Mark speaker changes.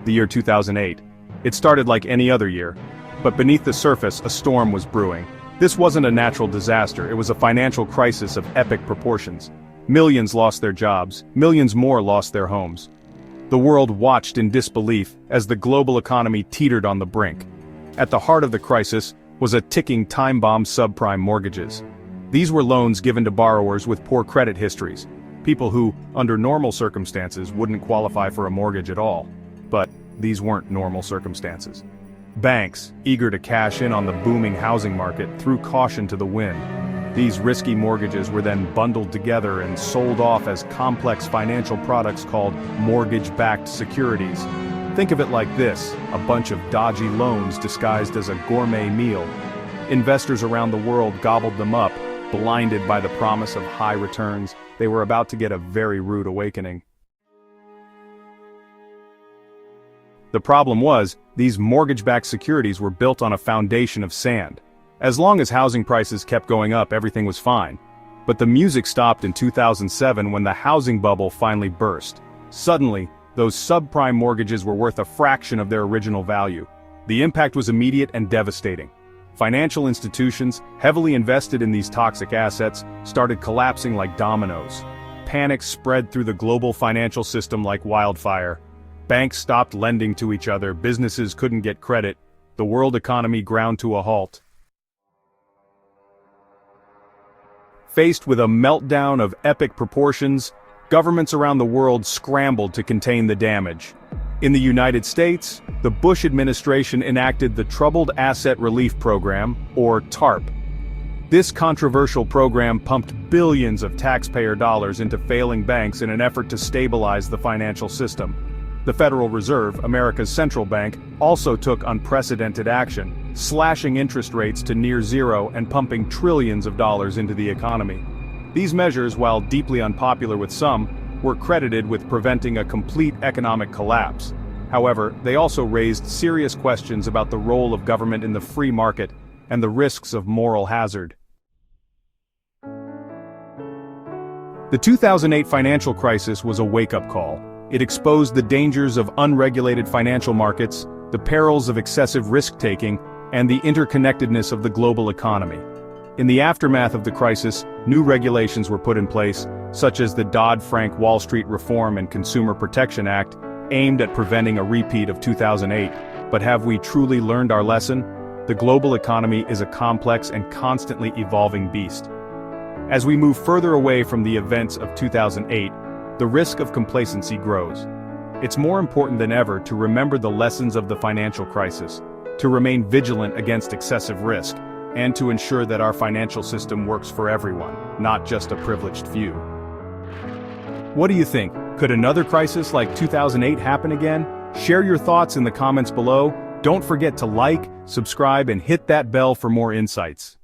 Speaker 1: the year 2008. It started like any other year. But beneath the surface, a storm was brewing. This wasn't a natural disaster, it was a financial crisis of epic proportions. Millions lost their jobs, millions more lost their homes. The world watched in disbelief as the global economy teetered on the brink. At the heart of the crisis was a ticking time bomb: subprime mortgages. These were loans given to borrowers with poor credit histories, people who, under normal circumstances, wouldn't qualify for a mortgage at all. But these weren't normal circumstances. Banks, eager to cash in on the booming housing market, threw caution to the wind. These risky mortgages were then bundled together and sold off as complex financial products called mortgage-backed securities. Think of it like this: a bunch of dodgy loans disguised as a gourmet meal. Investors around the world gobbled them up, blinded by the promise of high returns. They were about to get a very rude awakening. The problem was, these mortgage-backed securities were built on a foundation of sand. As long as housing prices kept going up, everything was fine. But the music stopped in 2007 when the housing bubble finally burst. Suddenly, those subprime mortgages were worth a fraction of their original value. The impact was immediate and devastating. Financial institutions, heavily invested in these toxic assets, started collapsing like dominoes. Panic spread through the global financial system like wildfire. Banks stopped lending to each other, businesses couldn't get credit, the world economy ground to a halt. Faced with a meltdown of epic proportions, governments around the world scrambled to contain the damage. In the United States, the Bush administration enacted the Troubled Asset Relief Program, or TARP. This controversial program pumped billions of taxpayer dollars into failing banks in an effort to stabilize the financial system. The Federal Reserve, America's central bank, also took unprecedented action, slashing interest rates to near zero and pumping trillions of dollars into the economy. These measures, while deeply unpopular with some, were credited with preventing a complete economic collapse. However, they also raised serious questions about the role of government in the free market and the risks of moral hazard. The 2008 financial crisis was a wake-up call. It exposed the dangers of unregulated financial markets, the perils of excessive risk-taking, and the interconnectedness of the global economy. In the aftermath of the crisis, new regulations were put in place, such as the Dodd-Frank Wall Street Reform and Consumer Protection Act, aimed at preventing a repeat of 2008. But have we truly learned our lesson? The global economy is a complex and constantly evolving beast. As we move further away from the events of 2008, the risk of complacency grows. It's more important than ever to remember the lessons of the financial crisis, to remain vigilant against excessive risk, and to ensure that our financial system works for everyone, not just a privileged few. What do you think? Could another crisis like 2008 happen again? Share your thoughts in the comments below. Don't forget to like, subscribe, and hit that bell for more insights.